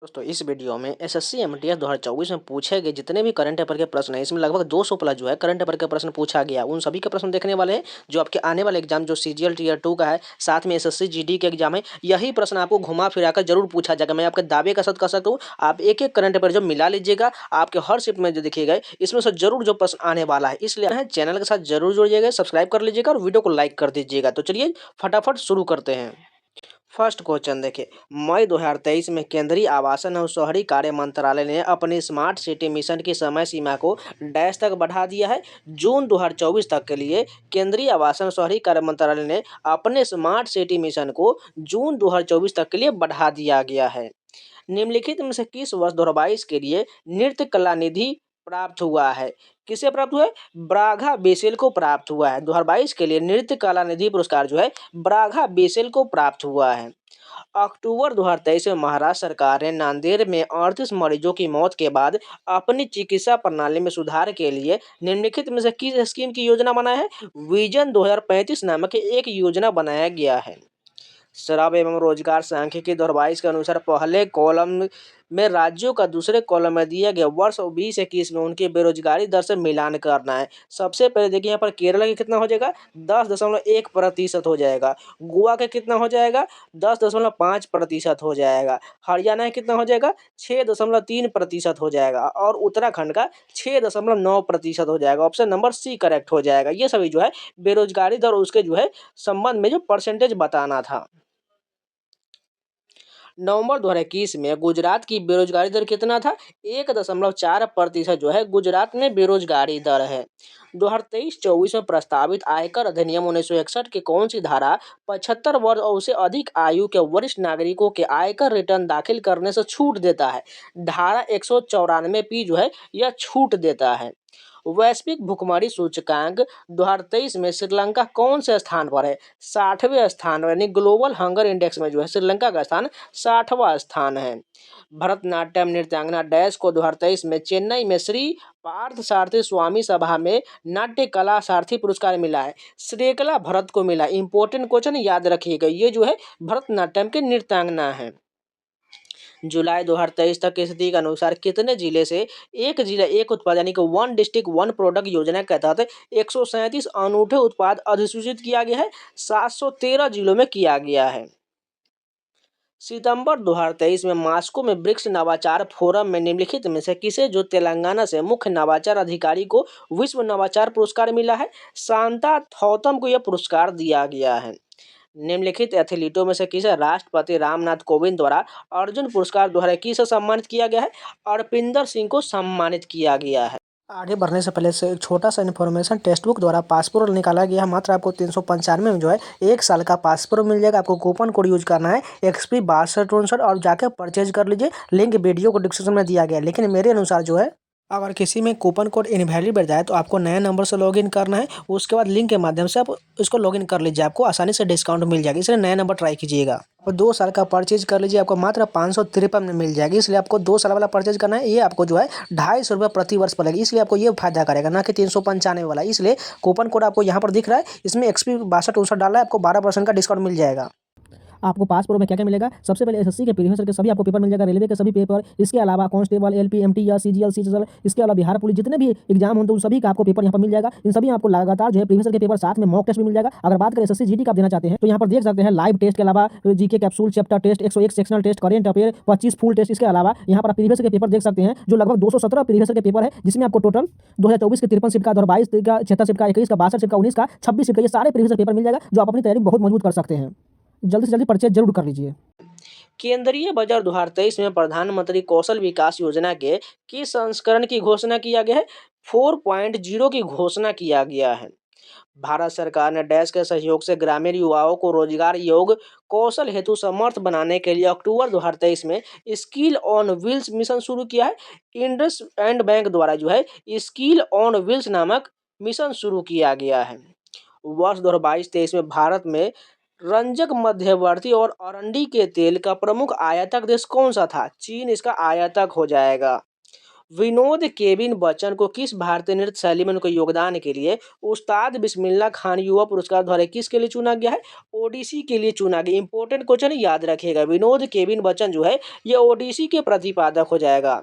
दोस्तों इस वीडियो में एसएससी एमटीएस 2024 में पूछे गए जितने भी करंट अफेयर के प्रश्न हैं, इसमें लगभग 200 प्लस जो है करंट अफेयर के प्रश्न पूछा गया। उन सभी के प्रश्न देखने वाले हैं जो आपके आने वाले एग्जाम जो सीजीएल टीयर 2 का है, साथ में एसएससी जीडी के एग्जाम है। यही प्रश्न आपको घुमा फिरा कर जरूर पूछा जाएगा। मैं आपके दावे का साथ कर सकता हूँ, आप एक एक करंट अफेयर जब मिला लीजिएगा, आपके हर शिफ्ट में जो दिखेगा इसमें से जरूर जो प्रश्न आने वाला है। इसलिए चैनल के साथ जरूर जुड़िएगा, सब्सक्राइब कर लीजिएगा और वीडियो को लाइक कर दीजिएगा। तो चलिए फटाफट शुरू करते हैं। फर्स्ट क्वेश्चन देखिए, मई 2023 में केंद्रीय आवासन और शहरी कार्य मंत्रालय ने अपनी स्मार्ट सिटी मिशन की समय सीमा को डैश तक बढ़ा दिया है। जून 2024 तक के लिए केंद्रीय आवासन और शहरी कार्य मंत्रालय ने अपने स्मार्ट सिटी मिशन को जून 2024 तक के लिए बढ़ा दिया गया है। निम्नलिखित में से किस वर्ष 2022 के लिए नृत्य कला निधि प्राप्त हुआ है? किसे प्राप्त हुआ है? ब्रागा बेसेल को प्राप्त हुआ है। 2022 के लिए नृत्य कला निधि पुरस्कार जो है ब्रागा बेसेल को प्राप्त हुआ है। अक्टूबर 2023 में महाराष्ट्र सरकार ने नांदेड़ में 38 मरीजों की मौत के बाद अपनी चिकित्सा प्रणाली में सुधार के लिए निम्नलिखित में से किस स्कीम की योजना बनाया है? विजन 2035 नामक एक योजना बनाया गया है। श्रम एवं रोजगार सांख्यिकी 2022 के अनुसार पहले कॉलम में राज्यों का दूसरे कॉलम में दिया गया वर्ष 2021 में उनकी बेरोजगारी दर से मिलान करना है। सबसे पहले देखिए यहाँ पर केरला के कितना हो जाएगा, 10.1% हो जाएगा। गोवा के कितना हो जाएगा, 10.5% हो जाएगा। हरियाणा का कितना हो जाएगा, 6.3% हो जाएगा। और उत्तराखंड का 6.9% हो जाएगा। ऑप्शन नंबर सी करेक्ट हो जाएगा। ये सभी जो है बेरोजगारी दर उसके जो है संबंध में जो परसेंटेज बताना था। नवंबर 2021 में गुजरात की बेरोजगारी दर कितना था? 1.4% जो है गुजरात में बेरोजगारी दर है। 2023-24 में प्रस्तावित आयकर अधिनियम 1961 की कौन सी धारा 75 वर्ष और उससे अधिक आयु के वरिष्ठ नागरिकों के आयकर रिटर्न दाखिल करने से छूट देता है? धारा 194 जो है यह छूट देता है। वैश्विक भुखमरी सूचकांक 2023 में श्रीलंका कौन से स्थान पर है? 60वें स्थान पर, यानी ग्लोबल हंगर इंडेक्स में जो है श्रीलंका का स्थान 60वां स्थान है। भरतनाट्यम नृत्यांगना डैश को 2023 में चेन्नई में श्री पार्थ सारथी स्वामी सभा में नाट्य कला सारथी पुरस्कार मिला है। श्रीकला भरत को मिला। इंपॉर्टेंट क्वेश्चन याद रखिएगा, ये जो है भरतनाट्यम के नृत्यांगना है। जुलाई 2023 तक की स्थिति के अनुसार कितने जिले से एक जिला एक उत्पाद यानी कि वन डिस्ट्रिक्ट वन प्रोडक्ट योजना के तहत 137 अनूठे उत्पाद अधिसूचित किया गया है? 713 जिलों में किया गया है। सितंबर 2023 में मास्को में ब्रिक्स नवाचार फोरम में निम्नलिखित में से किसे जो तेलंगाना से मुख्य नवाचार अधिकारी को विश्व नवाचार पुरस्कार मिला है? शांता थौतम को यह पुरस्कार दिया गया है। निम्नलिखित एथलीटों में से किसे राष्ट्रपति रामनाथ कोविंद द्वारा अर्जुन पुरस्कार 2021 से सम्मानित किया गया है? अरपिंदर सिंह को सम्मानित किया गया है। आगे बढ़ने से पहले से एक छोटा सा इन्फॉर्मेशन, टेक्स्ट बुक द्वारा पासपोर्ट निकाला गया है। मात्र आपको 395 में जो है 1 साल का पासपोर्ट मिल जाएगा। आपको कूपन कोड यूज करना है XP 6263 और जाकर परचेज कर लीजिए। लिंक वीडियो को डिस्क्रिप्शन में दिया गया है। लेकिन मेरे अनुसार जो है अगर किसी में कूपन कोड इनवैलिड बैठ जाए तो आपको नए नंबर से लॉगिन करना है। उसके बाद लिंक के माध्यम से आप इसको लॉगिन कर लीजिए, आपको आसानी से डिस्काउंट मिल जाएगा। इसलिए नया नंबर ट्राई कीजिएगा और 2 साल का परचेज कर लीजिए, आपको मात्र 553 में मिल जाएगी। इसलिए आपको 2 साल वाला परचेज करना है। ये आपको जो है 250 रुपये प्रति वर्ष पड़ेगा। इसलिए आपको ये फायदा करेगा, ना कि 395 वाला। इसलिए कूपन कोड आपको यहाँ पर दिख रहा है, इसमें XP 6263 डाला है, आपको 12% का डिस्काउंट मिल जाएगा। आपको पासपोर्ट में क्या क्या मिलेगा? सबसे पहले एसएससी के प्रीवियस ईयर के सभी आपको पेपर मिल जाएगा, रेलवे के सभी पेपर, इसके अलावा कांस्टेबल, एलपी, एमटी या सीजीएल, सीजीएल, इसके अलावा बिहार पुलिस जितने भी एग्जाम होते हैं उन सभी का आपको पेपर यहाँ पर मिल जाएगा। इन सभी आपको लगातार जो है प्रीवियस ईयर के पेपर साथ में मॉक टेस्ट भी मिल जाएगा। अगर बात करें एसएससी जीडी का आप देना चाहते हैं तो यहाँ पर देख सकते हैं लाइव टेस्ट के अलावा GK capsule, chapter test, 101 sectional test, current affair, 25 full test. इसके अलावा यहाँ पर आप प्रीवियस के पेपर देख सकते हैं जो लगभग 217 प्रीवियस के पेपर है, जिसमें आपको टोटल 2024 के 53 शिफ्ट का, 2022 का 76 शिफ्ट का, 21 का 62 शिफ्ट का, 19 का 26 शिफ्ट का, ये सारे प्रीवियस पेपर मिल जाएगा, जो आप अपनी तैयारी बहुत मजबूत कर सकते हैं। जल्दी से जल्दी परचेज जरूर कर लीजिए। केंद्रीय बजट 2023 में प्रधानमंत्री कौशल विकास योजना के किस संस्करण की घोषणा किया गया है? 4.0 की घोषणा किया गया है। भारत सरकार ने डैश के सहयोग से ग्रामीण युवाओं को रोजगार योग कौशल हेतु समर्थ बनाने के लिए अक्टूबर 2023 में स्किल ऑन व्हील्स मिशन शुरू किया है। इंडसइंड बैंक द्वारा जो है स्किल ऑन व्हील्स नामक मिशन शुरू किया गया है। वर्ष 2022-23 में भारत में रंजक मध्यवर्ती और अरंडी के तेल का प्रमुख आयातक देश कौन सा था? चीन इसका आयातक हो जाएगा। विनोद केविन बच्चन को किस भारतीय नृत्य शैली में उनके योगदान के लिए उस्ताद बिस्मिल्लाह खान युवा पुरस्कार द्वारा किसके लिए चुना गया है? ओडिसी के लिए चुना गया। इंपॉर्टेंट क्वेश्चन याद रखिएगा। विनोद केविन बच्चन जो है ये ओडिसी के प्रतिपादक हो जाएगा।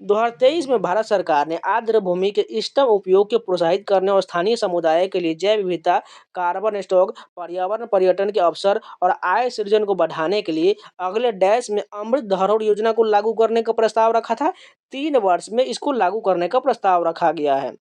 2023 में भारत सरकार ने आर्द्र भूमि के इष्टतम उपयोग को प्रोत्साहित करने और स्थानीय समुदाय के लिए जैव विविधता, कार्बन स्टॉक, पर्यावरण पर्यटन के अवसर और आय सृजन को बढ़ाने के लिए अगले डैश में अमृत धरोहर योजना को लागू करने का प्रस्ताव रखा था। 3 वर्ष में इसको लागू करने का प्रस्ताव रखा गया है।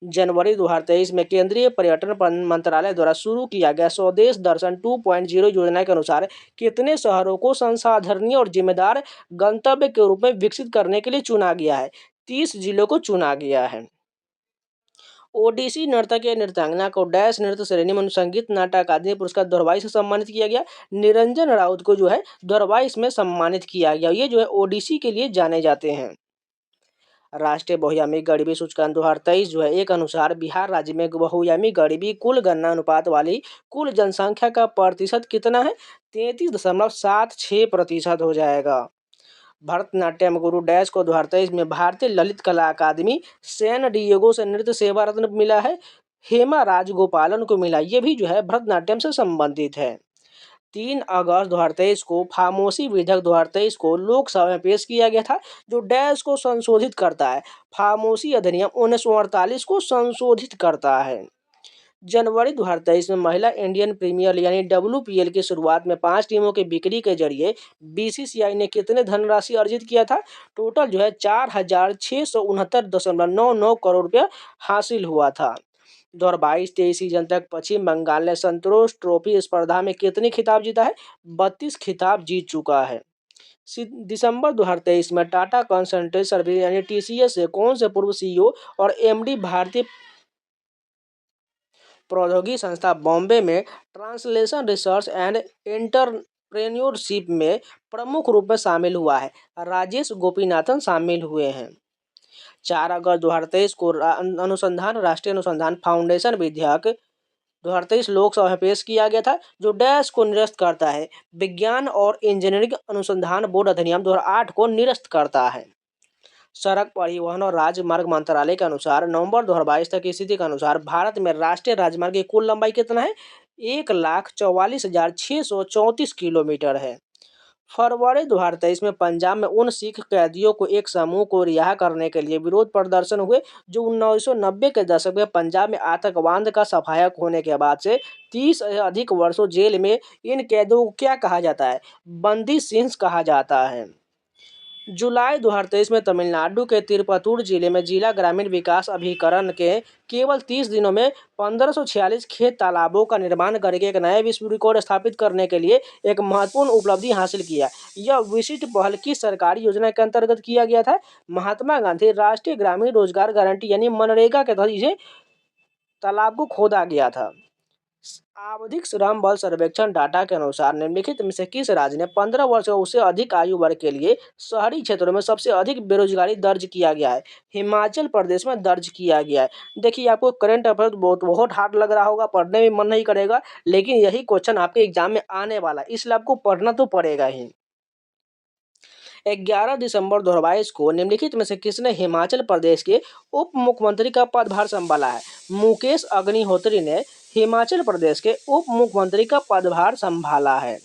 जनवरी 2023 में केंद्रीय पर्यटन मंत्रालय द्वारा शुरू किया गया स्वदेश दर्शन 2.0 योजना के अनुसार कितने शहरों को संसाधनीय और जिम्मेदार गंतव्य के रूप में विकसित करने के लिए चुना गया है? 30 जिलों को चुना गया है। ओडिसी नर्तक या नृत्यांगना को डैश नृत्य श्रेणी में संगीत नाटक अकादमी पुरस्कार 2022 से सम्मानित किया गया। निरंजन राउत को जो है 2022 में सम्मानित किया गया। ये जो है ओडिसी के लिए जाने जाते हैं। राष्ट्रीय बहुआयामी गरीबी सूचकांक 2023 जो है एक अनुसार बिहार राज्य में बहुआयामी गरीबी कुल गणना अनुपात वाली कुल जनसंख्या का प्रतिशत कितना है? 33.76% हो जाएगा। भरतनाट्यम गुरु डैश को 2023 में भारतीय ललित कला अकादमी सैन डिएगो से नृत्य सेवा रत्न मिला है। हेमा राजगोपालन को मिला। ये भी जो है भरतनाट्यम से संबंधित है। 3 अगस्त 2023 को फार्मेसी विधेयक 2023 को लोकसभा में पेश किया गया था, जो डैश को संशोधित करता है। फार्मेसी अधिनियम 1948 को संशोधित करता है। जनवरी 2023 में महिला इंडियन प्रीमियर लीग यानी WPL की शुरुआत में 5 टीमों के बिक्री के जरिए BCCI ने कितने धनराशि अर्जित किया था? टोटल जो है 4,669.99 करोड़ रुपया हासिल हुआ था। 2022-23 सीजन तक पश्चिम बंगाल ने संतोष ट्रॉफी स्पर्धा में कितने खिताब जीता है? 32 खिताब जीत चुका है। दिसंबर 2023 में टाटा कंसल्टेंसी सर्विस यानी TCS से कौन से पूर्व CEO और MD भारतीय प्रौद्योगिकी संस्था बॉम्बे में ट्रांसलेशन रिसर्च एंड एंटरप्रेन्योरशिप में प्रमुख रूप में शामिल हुआ है? राजेश गोपीनाथन शामिल हुए हैं। 4 अगस्त 2023 को राष्ट्रीय अनुसंधान फाउंडेशन विधेयक 2023 लोकसभा में पेश किया गया था, जो डैश को निरस्त करता है। विज्ञान और इंजीनियरिंग अनुसंधान बोर्ड अधिनियम 2008 को निरस्त करता है। सड़क परिवहन और राजमार्ग मंत्रालय के अनुसार नवंबर 2022 तक की स्थिति के अनुसार भारत में राष्ट्रीय राजमार्ग की कुल लंबाई कितना है? 1,44,634 किलोमीटर है। फरवरी 2023 में पंजाब में उन सिख कैदियों को एक समूह को रिहा करने के लिए विरोध प्रदर्शन हुए, जो 1990 के दशक में पंजाब में आतंकवाद का सहायक होने के बाद से 30 से अधिक वर्षों जेल में इन कैदियों को क्या कहा जाता है? बंदी सिंह कहा जाता है। जुलाई 2023 में तमिलनाडु के तिरुपतुर जिले में जिला ग्रामीण विकास अभिकरण के केवल 30 दिनों में 1546 खेत तालाबों का निर्माण करके एक नया विश्व रिकॉर्ड स्थापित करने के लिए एक महत्वपूर्ण उपलब्धि हासिल किया। यह विशिष्ट पहल किस सरकारी योजना के अंतर्गत किया गया था? महात्मा गांधी राष्ट्रीय ग्रामीण रोजगार गारंटी यानी मनरेगा के तहत इसे तालाब को खोदा गया था। आवधिक श्रम बल सर्वेक्षण डाटा के अनुसार निम्नलिखित में से किस राज्य ने 15 वर्ष और उससे अधिक आयु वर्ग के लिए शहरी क्षेत्रों में सबसे अधिक बेरोजगारी दर्ज किया गया है? हिमाचल प्रदेश में दर्ज किया गया है। देखिए, आपको करंट अफेयर बहुत हार्ड लग रहा होगा, पढ़ने में मन नहीं करेगा, लेकिन यही क्वेश्चन आपके एग्जाम में आने वाला है, इसलिए आपको पढ़ना तो पड़ेगा ही। 11 दिसंबर 2022 को निम्नलिखित में से किसने हिमाचल प्रदेश के उप मुख्यमंत्री का पदभार संभाला है? मुकेश अग्निहोत्री ने हिमाचल प्रदेश के उप मुख्यमंत्री का पदभार संभाला है।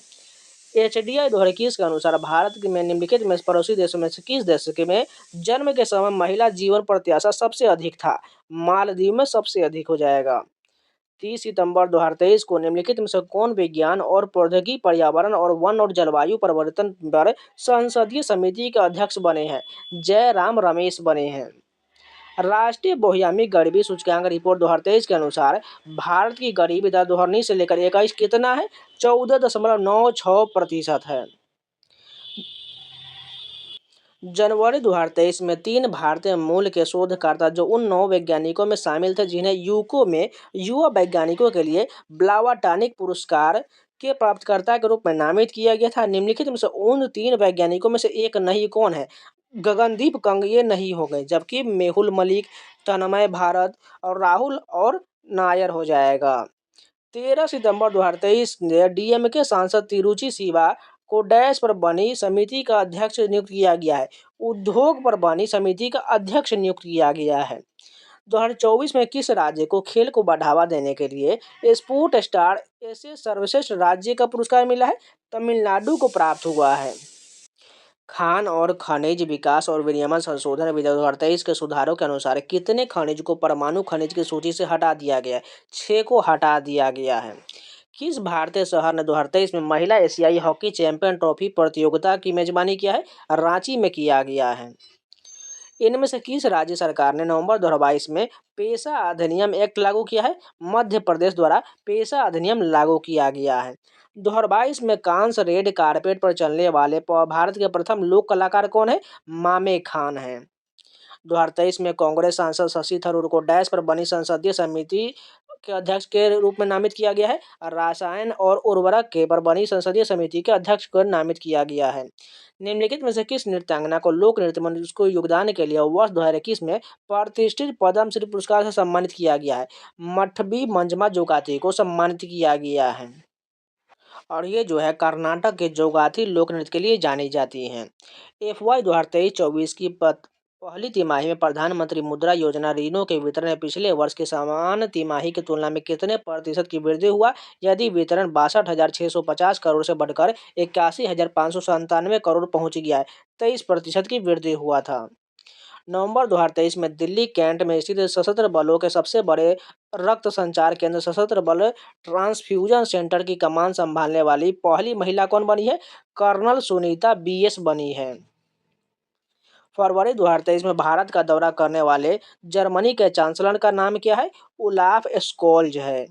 HDI 2021 के अनुसार भारत में निम्नलिखित में पड़ोसी देशों में से किस देश के में जन्म के समय महिला जीवन प्रत्याशा सबसे अधिक था? मालदीव में सबसे अधिक हो जाएगा। 30 सितंबर 2023 को निम्नलिखित में से कौन विज्ञान और प्रौद्योगिकी, पर्यावरण और वन और जलवायु परिवर्तन पर संसदीय समिति के अध्यक्ष बने हैं? जयराम रमेश बने हैं। राष्ट्रीय बहुआयामी गरीबी सूचकांक रिपोर्ट 2023 के अनुसार भारत की गरीबी दर 2019 से लेकर 21 कितना है? 14.96% है। जनवरी 2023 में 3 भारतीय मूल के शोधकर्ता जो उन 9 वैज्ञानिकों में शामिल थे जिन्हें यूको में युवा वैज्ञानिकों के लिए ब्लावाटानिक पुरस्कार के प्राप्तकर्ता के रूप में नामित किया गया था। निम्नलिखित में से उन 3 वैज्ञानिकों में से एक नहीं कौन है? गगनदीप कंग ये नहीं हो गए, जबकि मेहुल मलिक, तन्मय भारत और राहुल और नायर हो जाएगा। 13 सितंबर 2023 ने DMK सांसद तिरुचि शिवा को डैश पर बनी समिति का अध्यक्ष नियुक्त किया गया है। उद्योग पर बनी समिति का अध्यक्ष नियुक्त किया गया है। 2024 में किस राज्य को खेल को बढ़ावा देने के लिए स्पोर्ट स्टार ऐसे सर्वश्रेष्ठ राज्य का पुरस्कार मिला है? तमिलनाडु को प्राप्त हुआ है। खान और खनिज विकास और विनियमन संशोधन विधेयक 2023 के सुधारों के अनुसार कितने खनिज को परमाणु खनिज की सूची से हटा दिया गया है? 6 को हटा दिया गया है। किस भारतीय शहर ने 2023 में महिला एशियाई हॉकी चैंपियन ट्रॉफी प्रतियोगिता की मेजबानी किया है? रांची में किया गया है। इनमें से किस राज्य सरकार ने नवंबर 2022 में पेशा अधिनियम एक्ट लागू किया है? मध्य प्रदेश द्वारा पेशा अधिनियम लागू किया गया है। 2022 में कांस रेड कारपेट पर चलने वाले भारत के प्रथम लोक कलाकार कौन है? मामे खान हैं। 2023 में कांग्रेस सांसद शशि थरूर को डैश पर बनी संसदीय समिति के अध्यक्ष के रूप में नामित किया गया है। रसायन और उर्वरक के पर बनी संसदीय समिति के अध्यक्ष को नामित किया गया है। निम्नलिखित में से किस नृत्यांगना को लोक नृत्य मंच को योगदान के लिए वर्ष 2021 में प्रतिष्ठित पद्मश्री पुरस्कार से सम्मानित किया गया है? मठबी मंजमा जोगाती को सम्मानित किया गया है। और ये जो है कर्नाटक के जोगाती लोक नृत्य के लिए जानी जाती हैं। FY 2023-24 की पहली तिमाही में प्रधानमंत्री मुद्रा योजना ऋणों के वितरण में पिछले वर्ष की समान तिमाही की तुलना में कितने प्रतिशत की वृद्धि हुआ? यदि वितरण 62,650 करोड़ से बढ़कर 81,597 करोड़ पहुंच गया है, 23% की वृद्धि हुआ था। नवंबर 2023 में दिल्ली कैंट में स्थित सशस्त्र बलों के सबसे बड़े रक्त संचार केंद्र सशस्त्र बल ट्रांसफ्यूजन सेंटर की कमान संभालने वाली पहली महिला कौन बनी है? कर्नल सुनीता BS बनी है। फरवरी 2023 में भारत का दौरा करने वाले जर्मनी के चांसलर का नाम क्या है? ओलाफ स्कोल्ज है।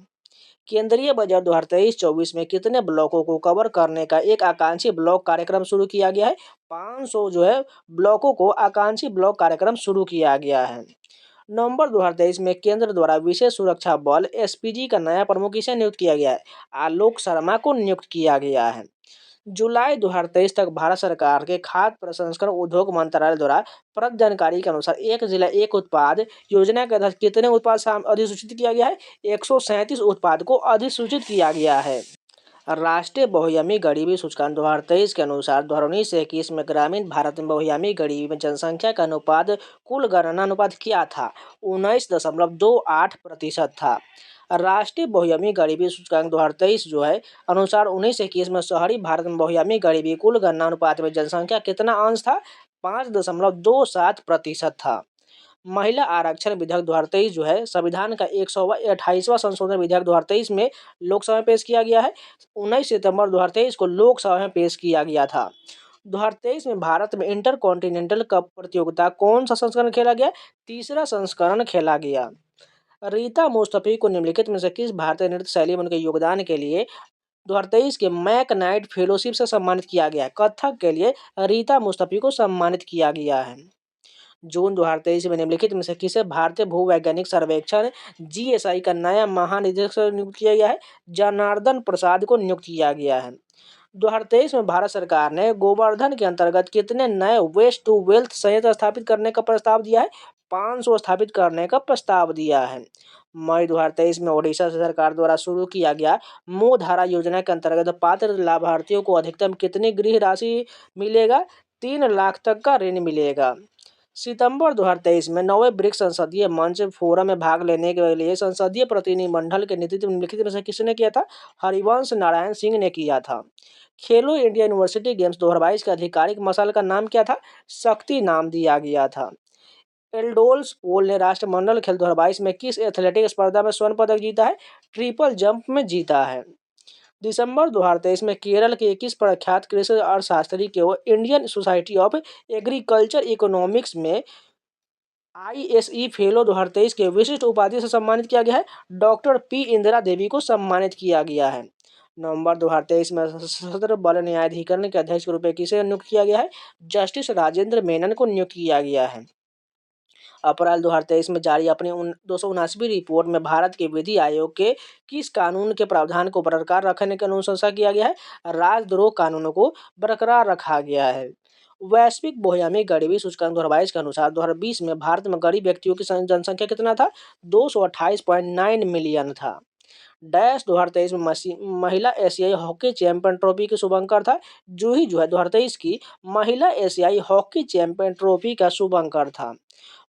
केंद्रीय बजट 2023-24 में कितने ब्लॉकों को कवर करने का एक आकांक्षी ब्लॉक कार्यक्रम शुरू किया गया है? 500 जो है ब्लॉकों को आकांक्षी ब्लॉक कार्यक्रम शुरू किया गया है। नवंबर 2023 में केंद्र द्वारा विशेष सुरक्षा बल SPG का नया प्रमुख किसे नियुक्त किया गया है? आलोक शर्मा को नियुक्त किया गया है। जुलाई 2023 तक भारत सरकार के खाद्य प्रसंस्करण उद्योग मंत्रालय द्वारा प्राप्त जानकारी के अनुसार एक जिला एक उत्पाद योजना के तहत कितने उत्पाद अधिसूचित किया गया है? 137 उत्पाद को अधिसूचित किया गया है। राष्ट्रीय बहुआयामी गरीबी सूचकांक 2023 के अनुसार 2019 से 21 में ग्रामीण भारत में बहुआयामी गरीबी में जनसंख्या का अनुपात कुल गणना अनुपात क्या था? 19.28% था। राष्ट्रीय बहुआयामी गरीबी सूचकांक 2023 जो है अनुसार 19 से 21 में शहरी भारत में बहुआयामी गरीबी कुल गणना अनुपात में जनसंख्या कितना अंश था? 5.27% था। महिला आरक्षण विधेयक 2023 जो है संविधान का 128वां संशोधन विधेयक 2023 में लोकसभा में पेश किया गया है। 19 सितंबर 2023 को लोकसभा में पेश किया गया था। 2023 में भारत में इंटर कॉन्टिनेंटल कप प्रतियोगिता कौन सा संस्करण खेला गया? तीसरा संस्करण खेला गया। रीता मुस्तफी को निम्नलिखित में से किस भारतीय नृत्य शैली में उनके योगदान के लिए 2023 के मैक नाइट फेलोशिप से सम्मानित किया गया है? कथक के लिए रीता मुस्तफी को सम्मानित किया गया है। जून 2023 में निम्नलिखित में से किसे भारतीय भूवैज्ञानिक सर्वेक्षण GSI का नया महानिदेशक नियुक्त किया गया है? जनार्दन प्रसाद को नियुक्त किया गया है। 2023 में भारत सरकार ने गोवर्धन के अंतर्गत कितने नए वेस्ट टू वेल्थ संयंत्र स्थापित करने का प्रस्ताव दिया है? 500 स्थापित करने का प्रस्ताव दिया है। मई 2023 में ओडिशा सरकार द्वारा शुरू किया गया मुद्रा योजना के अंतर्गत पात्र लाभार्थियों को अधिकतम कितनी गृह राशि मिलेगा? 3 लाख तक का ऋण मिलेगा। सितंबर 2023 में 9वें ब्रिक्स संसदीय मंच फोरम में भाग लेने के लिए संसदीय प्रतिनिधिमंडल के नेतृत्व निम्नलिखित में से किसने किया था? हरिवंश नारायण सिंह ने किया था। खेलो इंडिया यूनिवर्सिटी गेम्स 2022 के आधिकारिक मसाल का नाम क्या था? शक्ति नाम दिया गया था। एल्डोल्स पोल ने राष्ट्रमंडल खेल 2022 में किस एथलेटिक स्पर्धा में स्वर्ण पदक जीता है? ट्रिपल जंप में जीता है। दिसंबर 2023 में केरल के 21 प्रख्यात कृषि अर्थशास्त्री को Indian society of agriculture economics में ISE फेलो 2023 के विशिष्ट उपाधि से सम्मानित किया गया है। डॉक्टर P इंदिरा देवी को सम्मानित किया गया है। नवंबर 2023 में सशस्त्र बल न्यायाधिकरण के अध्यक्ष के रूप में किसे नियुक्त किया गया है? जस्टिस राजेंद्र मेनन को नियुक्त किया गया है। अप्रैल 2023 में जारी अपनी 279वीं रिपोर्ट में भारत के विधि आयोग के किस कानून के प्रावधान को बरकरार रखने की अनुशंसा किया गया है? राजद्रोह कानूनों को बरकरार रखा गया है। वैश्विक बहुआयामी गरीबी सूचकांक 2022 के अनुसार 2020 में भारत में गरीब व्यक्तियों की जनसंख्या कितना था? 228.9 मिलियन था। डैश 2023 में महिला एशियाई हॉकी चैंपियन ट्रॉफी के शुभंकर था। जूही जो है 2023 की महिला एशियाई हॉकी चैंपियन ट्रॉफी का शुभंकर था।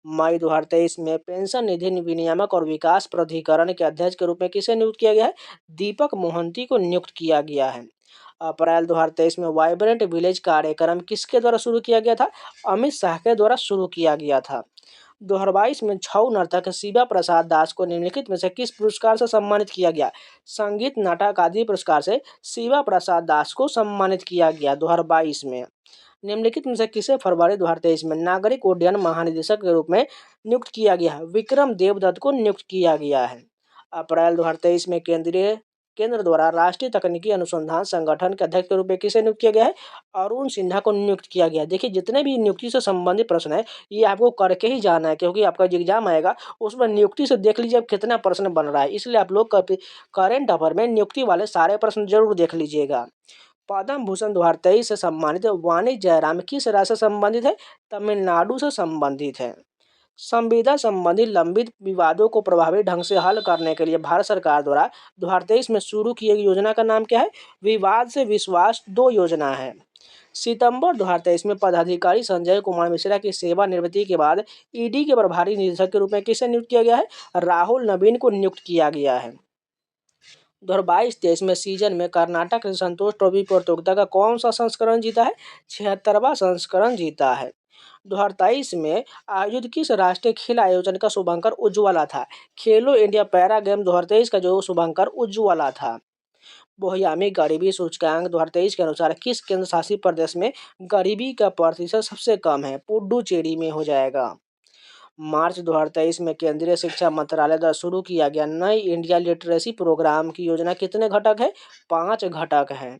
मई 2023 में पेंशन निधि विनियामक और विकास प्राधिकरण के अध्यक्ष के रूप में किसे नियुक्त किया गया है? दीपक मोहंती को नियुक्त किया गया है। अप्रैल 2023 में वाइब्रेंट विलेज कार्यक्रम किसके द्वारा शुरू किया गया था? अमित शाह के द्वारा शुरू किया गया था। 2022 में छऊ नर्तक शिवा प्रसाद दास को निम्नलिखित में से किस पुरस्कार से सम्मानित किया गया? संगीत नाटक आदि पुरस्कार से शिवा प्रसाद दास को सम्मानित किया गया 2022 में। निम्नलिखित में से किसे फरवरी 2023 में नागरिक उड्डयन महानिदेशक के रूप में नियुक्त किया गया है? विक्रम देवदत्त को नियुक्त किया गया है। अप्रैल 2023 में केंद्र द्वारा राष्ट्रीय तकनीकी अनुसंधान संगठन के अध्यक्ष के रूप में किसे नियुक्त किया गया है? अरुण सिन्हा को नियुक्त किया गया। देखिए जितने भी नियुक्ति से संबंधित प्रश्न है ये आपको करके ही जाना है, क्योंकि आपका जो एग्जाम आएगा उसमें नियुक्ति से देख लीजिए अब कितना प्रश्न बन रहा है, इसलिए आप लोग करेंट अफेयर में नियुक्ति वाले सारे प्रश्न जरूर देख लीजिएगा। पद्म भूषण 2023 से सम्मानित वाणी जयराम किस राज्य से संबंधित है? तमिलनाडु से संबंधित है। संविदा संबंधी लंबित विवादों को प्रभावी ढंग से हल करने के लिए भारत सरकार द्वारा 2023 में शुरू की गई योजना का नाम क्या है? विवाद से विश्वास 2 योजना है। सितंबर 2023 में पदाधिकारी संजय कुमार मिश्रा की सेवानिवृत्ति के बाद ईडी के प्रभारी निदेशक के रूप में किसे नियुक्त किया गया है? राहुल नवीन को नियुक्त किया गया है। 2022-23 में सीजन में कर्नाटक ने संतोष ट्रॉफी प्रतियोगिता का कौन सा संस्करण जीता है? 76वां संस्करण जीता है। 2023 में आयोजित किस राष्ट्रीय खेल आयोजन का शुभंकर उज्ज्वला था? खेलो इंडिया पैरा गेम 2023 का जो शुभंकर उज्ज्वला था। बहुआयामी गरीबी सूचकांक 2023 के अनुसार किस केंद्र शासित प्रदेश में गरीबी का प्रतिशत सबसे कम है? पुडुचेरी में हो जाएगा। मार्च 2023 में केंद्रीय शिक्षा मंत्रालय द्वारा शुरू किया गया नई इंडिया लिटरेसी प्रोग्राम की योजना कितने घटक है? 5 घटक हैं।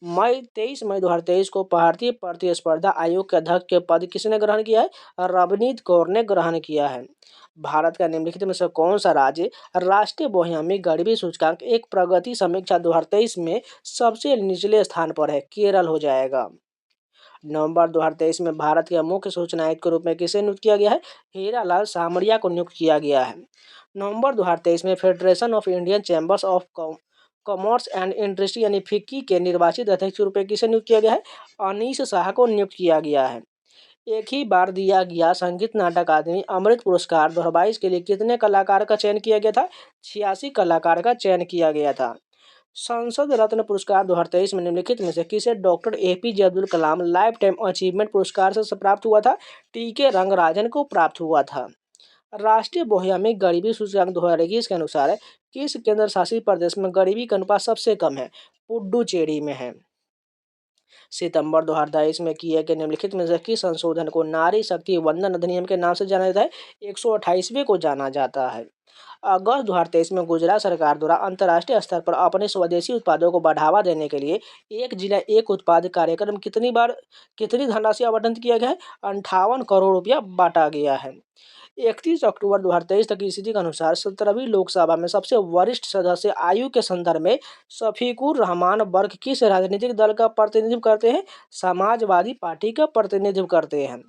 23 मई 2023 को भारतीय प्रतिस्पर्धा आयोग के अध्यक्ष के पद किसने ग्रहण किया है? रवनीत कौर ने ग्रहण किया है। भारत का निम्नलिखित में से कौन सा राज्य राष्ट्रीय बहुआयामी गरीबी सूचकांक एक प्रगति समीक्षा 2023 में सबसे निचले स्थान पर है? केरल हो जाएगा। नवंबर 2023 में भारत के मुख्य सूचना आयुक्त के रूप में किसे नियुक्त किया गया है? हीरालाल सामरिया को नियुक्त किया गया है। नवंबर 2023 में federation of Indian chambers of commerce and industry यानी फिक्की के निर्वाचित अध्यक्ष के रूप में किसे नियुक्त किया गया है? अनीश शाह को नियुक्त किया गया है। एक ही बार दिया गया संगीत नाटक अकादमी अमृत पुरस्कार 2022 के लिए कितने कलाकार का चयन किया गया था? 86 कलाकार का चयन किया गया था। संसद रत्न पुरस्कार 2023 में निम्नलिखित में से किसे doctor APJ Abdul Kalam life time achievement पुरस्कार से प्राप्त हुआ था? टीके रंगराजन को प्राप्त हुआ था। राष्ट्रीय बहुआयामी गरीबी सूचकांक 2021 के अनुसार किस केंद्र शासित प्रदेश में गरीबी का अनुपात सबसे कम है? पुडुचेरी में है। सितंबर 2022 में किए गए निम्नलिखित में से किस संशोधन को नारी शक्ति वंदन अधिनियम के नाम से जाना जाता है? 128वें को जाना जाता है। अगस्त 2023 में गुजरात सरकार द्वारा अंतर्राष्ट्रीय स्तर पर अपने स्वदेशी उत्पादों को बढ़ावा देने के लिए एक जिला एक उत्पाद कार्यक्रम कितनी धनराशि आवंटित किया गया है? 58 करोड़ रुपया बांटा गया है। 31 अक्टूबर 2023 तक की स्थिति के अनुसार 17वीं लोकसभा में सबसे वरिष्ठ सदस्य आयु के संदर्भ में शफीकुर रहमान वर्ग किस राजनीतिक दल का प्रतिनिधित्व करते हैं? समाजवादी पार्टी का प्रतिनिधित्व करते हैं।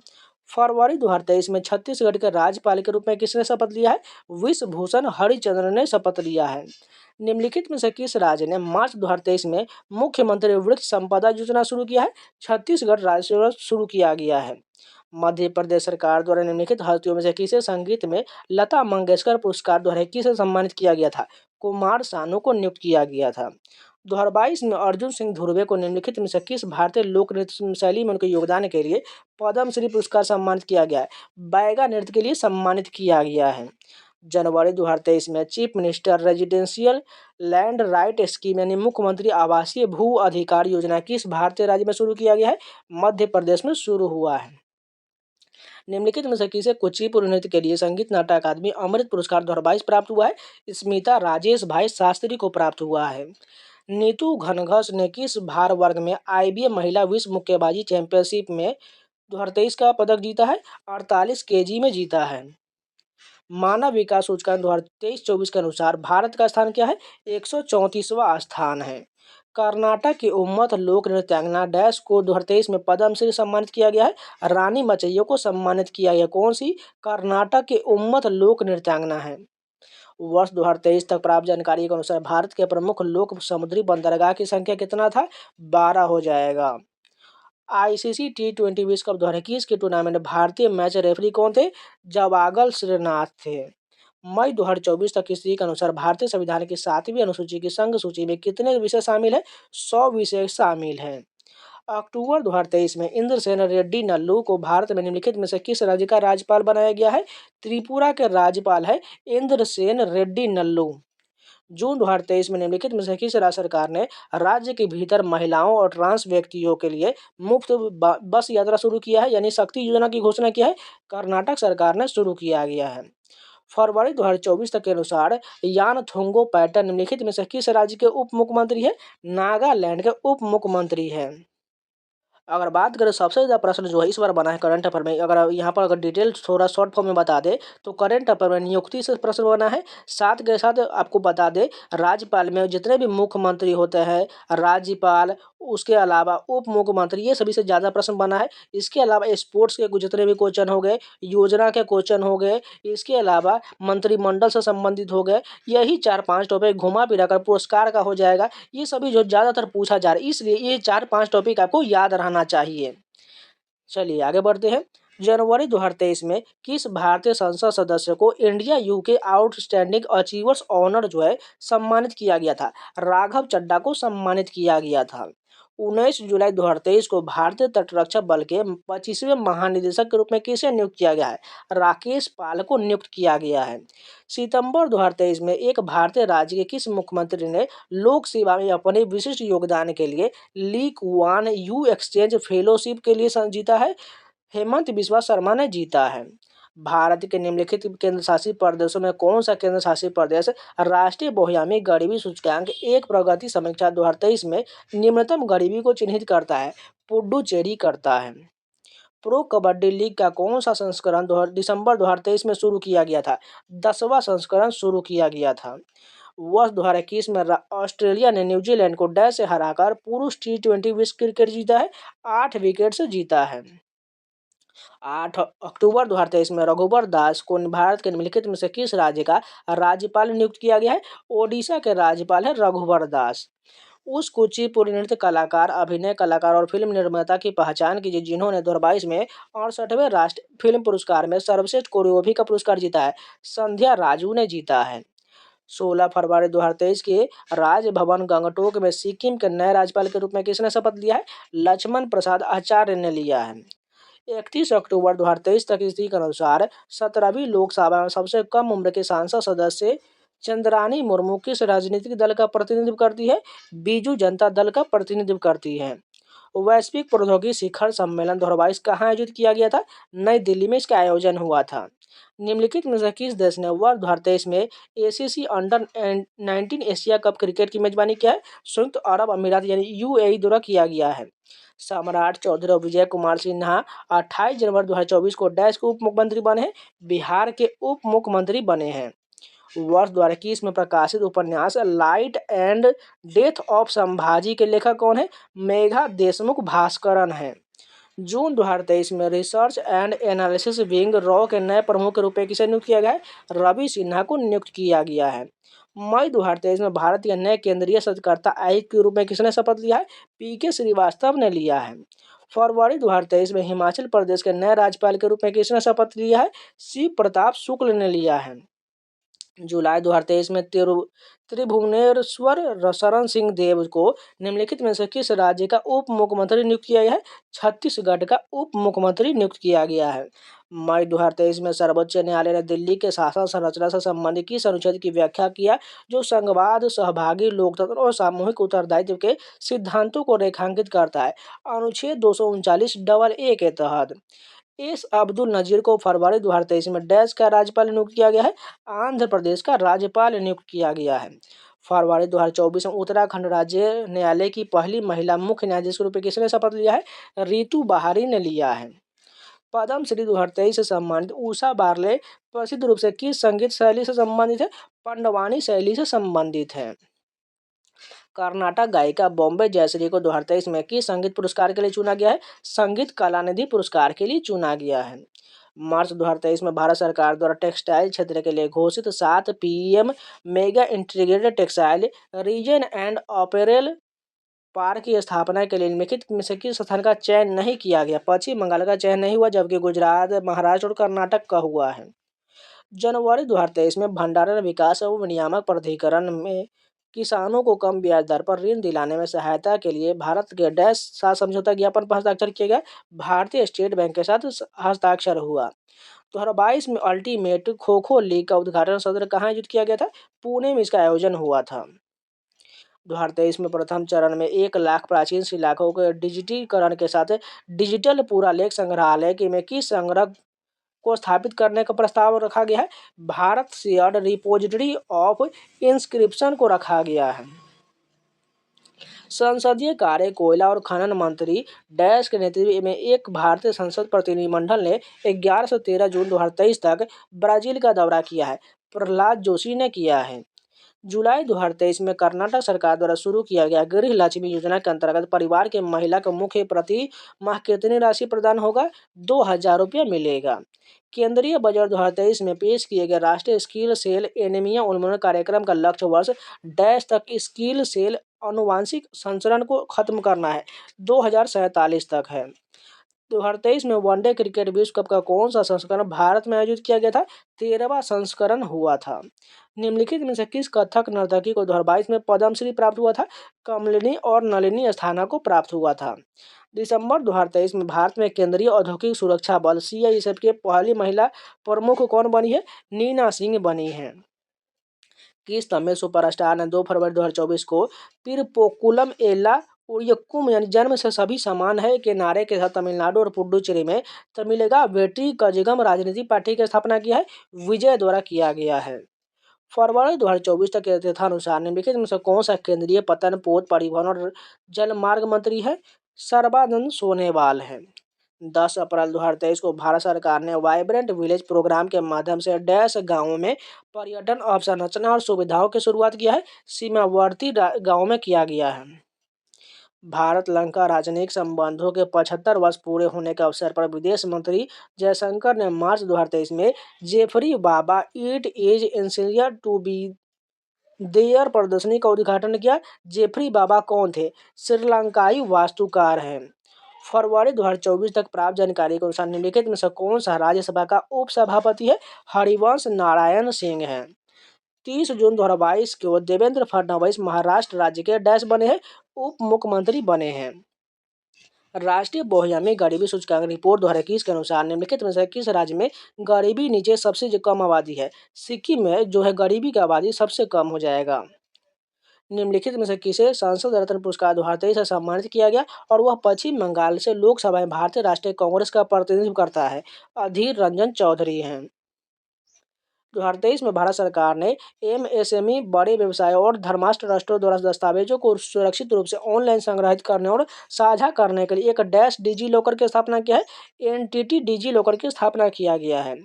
फरवरी 2023 में छत्तीसगढ़ के राज्यपाल के रूप में किसने शपथ लिया है? विश्वभूषण हरिचंद्र ने शपथ लिया है। निम्नलिखित में से किस राज्य ने मार्च 2023 में मुख्यमंत्री वृक्ष संपदा योजना शुरू किया है? छत्तीसगढ़ राज्य द्वारा शुरू किया गया है। मध्य प्रदेश सरकार द्वारा निम्नलिखित हस्तियों में से किसे संगीत में लता मंगेशकर पुरस्कार 2021 से सम्मानित किया गया था? कुमार सानू को नियुक्त किया गया था। 2022 में अर्जुन सिंह धुर्वे को निम्नलिखित में से किस भारतीय लोक नृत्य शैली में उनके योगदान के लिए पद्मश्री पुरस्कार सम्मानित किया गया है? बैगा नृत्य के लिए सम्मानित किया गया है। जनवरी 2023 में chief minister residential land right scheme यानी मुख्यमंत्री आवासीय भू अधिकार योजना किस भारतीय राज्य में शुरू किया गया है? मध्य प्रदेश में शुरू हुआ है। निम्नलिखित में से किसे कुचिपुड़ी नृत्य के लिए संगीत नाटक अकादमी अमृत पुरस्कार 2022 प्राप्त हुआ है? स्मिता राजेश भाई शास्त्री को प्राप्त हुआ है। नीतू घनघस ने किस भार वर्ग में आईबीए महिला विश्व मुक्केबाजी चैंपियनशिप में 2023 का पदक जीता है? 48 केजी में जीता है। मानव विकास सूचकांक 2023-24 के अनुसार भारत का स्थान क्या है? 134वां स्थान है। कर्नाटक की उम्मत लोक नृत्यांगना डैश को 2023 में पद्मश्री सम्मानित किया गया है। रानी मचैयो को सम्मानित किया गया। कौन सी? कर्नाटक की उम्मत लोक नृत्यांगना है। वर्ष 2023 तक प्राप्त जानकारी के अनुसार भारत के प्रमुख लोक समुद्री बंदरगाह की संख्या कितना था? 12 हो जाएगा। आईसीसी T20 विश्व कप 2021 के टूर्नामेंट में भारतीय मैच रेफरी कौन थे? जवागल श्रीनाथ थे। मई 2024 तक की स्थिति के अनुसार भारतीय संविधान की 7वीं अनुसूची की संघ सूची में कितने विषय शामिल है? 100 विषय शामिल हैं। अक्टूबर 2023 में इंद्रसेन रेड्डी नल्लू को भारत में निम्नलिखित में से किस राज्य का राज्यपाल बनाया गया है? त्रिपुरा के राज्यपाल है इंद्रसेन रेड्डी नल्लू। जून 2023 में निम्नलिखित में से किस राज्य सरकार ने राज्य के भीतर महिलाओं और ट्रांस व्यक्तियों के लिए मुफ्त बस यात्रा शुरू किया है, यानी शक्ति योजना की घोषणा किया है? कर्नाटक सरकार ने शुरू किया गया है। फरवरी 2024 तक के अनुसार यानथोंगो पैटर्न निम्नलिखित में से किस राज्य के उप मुख्यमंत्री है? नागालैंड के उप मुख्यमंत्री है। अगर बात करें सबसे ज़्यादा प्रश्न जो है इस बार बना है करंट अफेयर में, अगर यहाँ पर अगर डिटेल थोड़ा शॉर्ट फॉर्म में बता दे तो करंट अफेयर में नियुक्ति से प्रश्न बना है। साथ के साथ आपको बता दे राज्यपाल में जितने भी मुख्यमंत्री होते हैं, राज्यपाल, उसके अलावा उप मुख्यमंत्री, ये सभी से ज़्यादा प्रश्न बना है। इसके अलावा स्पोर्ट्स के जितने भी क्वेश्चन हो गए, योजना के क्वेश्चन हो गए, इसके अलावा मंत्रिमंडल से संबंधित हो गए, यही 4-5 टॉपिक घुमा फिरा कर पुरस्कार का हो जाएगा। ये सभी जो ज़्यादातर पूछा जा रहा है, इसलिए ये 4-5 टॉपिक आपको याद रहना चाहिए। चलिए आगे बढ़ते हैं। जनवरी 2023 में किस भारतीय संसद सदस्य को India UK outstanding achievers honour जो है सम्मानित किया गया था? राघव चड्ढा को सम्मानित किया गया था। 19 जुलाई 2023 को भारतीय तटरक्षक बल के 25वें महानिदेशक के रूप में किसे नियुक्त किया गया है? राकेश पाल को नियुक्त किया गया है। सितंबर 2023 में एक भारतीय राज्य के किस मुख्यमंत्री ने लोक सेवा में अपने विशिष्ट योगदान के लिए Lee Kuan Yew exchange fellowship के लिए जीता है? हेमंत बिस्वा शर्मा ने जीता है। भारत के निम्नलिखित केंद्र शासित प्रदेशों में कौन सा केंद्र शासित प्रदेश राष्ट्रीय बहुआयामी गरीबी सूचकांक एक प्रगति समीक्षा 2023 में निम्नतम गरीबी को चिन्हित करता है? पुडुचेरी करता है। प्रो कबड्डी लीग का कौन सा संस्करण दिसंबर 2023 में शुरू किया गया था? 10वां संस्करण शुरू किया गया था। वर्ष 2021 में ऑस्ट्रेलिया ने न्यूजीलैंड को डैश से हराकर पुरुष T20 विश्व क्रिकेट जीता है, 8 विकेट से जीता है। 8 अक्टूबर 2023 में रघुवर दास को भारत के निम्नलिखित में से किस राज्य का राज्यपाल नियुक्त किया गया है? ओडिशा के राज्यपाल है रघुवर दास। उस कुचिपुड़ी नृत्य कलाकार, अभिनय कलाकार और फिल्म निर्माता की पहचान कीजिए जिन्होंने 2022 में 68वें राष्ट्रीय फिल्म पुरस्कार में सर्वश्रेष्ठ कोरियोग्राफी का पुरस्कार जीता है? संध्या राजू ने जीता है। 16 फरवरी 2023 के राजभवन गंगटोक में सिक्किम के नए राज्यपाल के रूप में किसने शपथ लिया है? लक्ष्मण प्रसाद आचार्य ने लिया है। 31 अक्टूबर 2023 तक की स्थिति के अनुसार 17वीं लोकसभा में सबसे कम उम्र के सांसद सदस्य चंद्रानी मुर्मू किस राजनीतिक दल का प्रतिनिधित्व करती है? बीजू जनता दल का प्रतिनिधित्व करती है। वैश्विक प्रौद्योगिकी शिखर सम्मेलन 2022 कहाँ आयोजित किया गया था? नई दिल्ली में इसका आयोजन हुआ था। निम्नलिखित में से किस देश ने वर्ष 2023 में ACC under 19 Asia cup cricket की मेजबानी किया है? संयुक्त अरब अमीरात यानी UAE द्वारा किया गया है। सम्राट चौधरी और विजय कुमार सिन्हा 28 जनवरी 2024 को डैश के उप मुख्यमंत्री बने हैं, बिहार के उप मुख्यमंत्री बने हैं। वर्ष 2021 में प्रकाशित उपन्यास light and death of Sambhaji के लेखक कौन है? मेघा देशमुख भास्करन है। जून 2023 में research and analysis wing raw के नए प्रमुख के रूप में किसे नियुक्त किया गया है? रवि सिन्हा को नियुक्त किया गया है। मई 2023 में भारत के नए केंद्रीय सदस्यता आयुक्त के रूप में किसने शपथ लिया है? PK श्रीवास्तव ने लिया है। फरवरी 2023 में हिमाचल प्रदेश के नए राज्यपाल के रूप में किसने शपथ लिया है? शिव प्रताप शुक्ल ने लिया है। जुलाई 2023 में त्रिभुवनेश्वर शरण सिंह देव को निम्नलिखित में से किस राज्य का उप मुख्यमंत्री नियुक्त किया गया है? छत्तीसगढ़ का उप मुख्यमंत्री नियुक्त किया गया है। मई 2023 में सर्वोच्च न्यायालय ने दिल्ली के शासन संरचना से संबंधित किस अनुच्छेद की व्याख्या किया जो संघवाद, सहभागी लोकतंत्र और सामूहिक उत्तरदायित्व के सिद्धांतों को रेखांकित करता है? अनुच्छेद 239 के तहत। एस अब्दुल नजीर को फरवरी 2023 में डैश का राज्यपाल नियुक्त किया गया है? आंध्र प्रदेश का राज्यपाल नियुक्त किया गया है। फरवरी 2024 में उत्तराखंड राज्य न्यायालय की पहली महिला मुख्य न्यायाधीश के रूप में किसने शपथ लिया है? रितु बहारी ने लिया है। पद्म श्री 2023 से सम्मानित उषा बारले प्रसिद्ध रूप से किस संगीत शैली से संबंधित है? पंडवानी शैली से संबंधित है। कर्नाटक गायिका बॉम्बे जयश्री को 2023 में किस संगीत पुरस्कार के लिए चुना गया है? संगीत कलानिधि पुरस्कार के लिए चुना गया है। मार्च 2023 में भारत सरकार द्वारा टेक्सटाइल क्षेत्र के लिए घोषित 7 PM mega integrated textile region and apparel park की स्थापना के लिए निम्नलिखित में से किस स्थान का चयन नहीं किया गया? पश्चिम बंगाल का चयन नहीं हुआ, जबकि गुजरात, महाराष्ट्र और कर्नाटक का हुआ है। जनवरी 2023 में भंडारण विकास एवं विनियामक प्राधिकरण में किसानों को कम ब्याज दर पर ऋण दिलाने में सहायता के लिए भारत के डैश साथ समझौता ज्ञापन पर हस्ताक्षर किया गया। भारतीय स्टेट बैंक के साथ हस्ताक्षर हुआ। 2022 में अल्टीमेट खो खो लीग का उद्घाटन सत्र कहाँ आयोजित किया गया था? पुणे में इसका आयोजन हुआ था। 2023 में प्रथम चरण में 1 लाख प्राचीन शिलालेखों के डिजिटीकरण के साथ डिजिटल पुरालेख संग्रहालय के में किस संग्रह को स्थापित करने का प्रस्ताव रखा गया है? Bharat shared repository of inscription को रखा गया है। संसदीय कार्य, कोयला और खनन मंत्री डैश के नेतृत्व में एक भारतीय संसद प्रतिनिधिमंडल ने 11 से 13 जून 2023 तक ब्राजील का दौरा किया है। प्रहलाद जोशी ने किया है। जुलाई 2023 में कर्नाटक सरकार द्वारा शुरू किया गया गृह लक्ष्मी योजना के अंतर्गत परिवार के महिला को मुख्य प्रति माह कितनी राशि प्रदान होगा? 2,000 रुपये मिलेगा। केंद्रीय बजट 2023 में पेश किए गए राष्ट्रीय स्किल सेल एनीमिया उन्मूलन कार्यक्रम का लक्ष्य वर्ष डैश तक स्किल सेल आनुवांशिक संचरण को खत्म करना है, 2047 तक है। 2023 में वनडे क्रिकेट विश्व कप का कौन सा संस्करण भारत में आयोजित किया गया था? 13वां संस्करण हुआ था। निम्नलिखित में से किस कथक नर्तकी को 2022 में पद्मश्री प्राप्त हुआ था? कमलिनी और नलिनी अस्थाना को प्राप्त हुआ था। दिसंबर 2023 में भारत में केंद्रीय औद्योगिक सुरक्षा बल सीआईएसएफ की पहली महिला प्रमुख कौन बनी है? नीना सिंह बनी है। किस तमिल सुपरस्टार ने 2 फरवरी 2024 को तिरुप्पुकुलम एला उयक्कुम यानी जन्म से सभी समान है के नारे के साथ तमिलनाडु और पुडुचेरी में तमिलगा वेट्री कजगम राजनीति पार्टी की स्थापना किया है? विजय द्वारा किया गया है। फरवरी 2024 तक के तथ्यानुसार निम्नलिखित में से कौन सा केंद्रीय पतन, पोत, परिवहन और जलमार्ग मंत्री है? सर्बानंद सोनोवाल है। 10 अप्रैल 2023 को भारत सरकार ने वाइब्रेंट विलेज प्रोग्राम के माध्यम से डैश गांवों में पर्यटन अवसंरचना और सुविधाओं की शुरुआत किया है? सीमावर्ती गांवों में किया गया है। भारत लंका राजनयिक संबंधों के 75 वर्ष पूरे होने के अवसर पर विदेश मंत्री जयशंकर ने मार्च 2023 में जेफरी बाबा it is essential to be there प्रदर्शनी का उद्घाटन किया। जेफरी बाबा कौन थे? श्रीलंकाई वास्तुकार हैं। फरवरी 2024 तक प्राप्त जानकारी के अनुसार निम्नलिखित में से कौन सा राज्यसभा का उपसभापति है? हरिवंश नारायण सिंह है। 30 जून 2022 को देवेंद्र फडणवीस महाराष्ट्र राज्य के डैश बने हैं? उप मुख्यमंत्री बने हैं। राष्ट्रीय बहुआयामी गरीबी सूचकांक रिपोर्ट 2021 के अनुसार निम्नलिखित में से किस राज्य में गरीबी नीचे सबसे कम आबादी है? सिक्किम में जो है गरीबी की आबादी सबसे कम हो जाएगा। निम्नलिखित में से किसे सांसद रत्न पुरस्कार 2023 से सम्मानित किया गया और वह पश्चिम बंगाल से लोकसभा में भारतीय राष्ट्रीय कांग्रेस का प्रतिनिधित्व करता है? अधीर रंजन चौधरी हैं। 2023 में भारत सरकार ने एमएसएमई, बड़े व्यवसायों और धर्माष्ट राष्ट्रों द्वारा दस्तावेजों को सुरक्षित रूप से ऑनलाइन संग्रहित करने और साझा करने के लिए एक डैश डिजी लॉकर की स्थापना किया है? एनटीटी डिजी लॉकर की स्थापना किया गया है।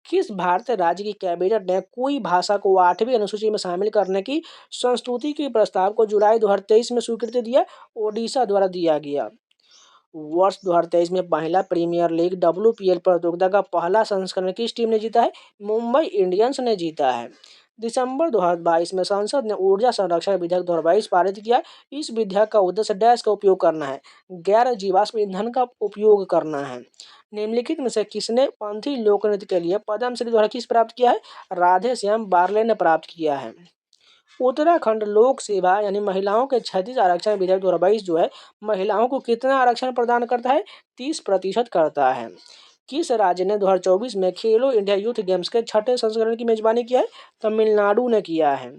किस भारतीय राज्य की कैबिनेट ने कोई भाषा को 8वीं अनुसूची में शामिल करने की संस्तुति के प्रस्ताव को जुलाई 2023 में स्वीकृति दिया? ओडिशा द्वारा दिया गया। वर्ष 2023 में महिला प्रीमियर लीग WPL प्रतियोगिता का पहला संस्करण किस टीम ने जीता है? मुंबई इंडियंस ने जीता है। दिसंबर 2022 में संसद ने ऊर्जा संरक्षण विधेयक 2022 पारित किया। इस विधेयक का उद्देश्य डैश का उपयोग करना है? गैर जीवाश्म ईंधन का उपयोग करना है। निम्नलिखित में से किसने पंथी लोक नृत्य के लिए पद्मश्री 2021 प्राप्त किया है? राधे श्याम बार्ले ने प्राप्त किया है। उत्तराखंड लोक सेवा यानी महिलाओं के 36 आरक्षण विधेयक 2022 जो है महिलाओं को कितना आरक्षण प्रदान करता है? 30% करता है। किस राज्य ने 2024 में खेलो इंडिया यूथ गेम्स के 6ठे संस्करण की मेजबानी किया है? तमिलनाडु ने किया है।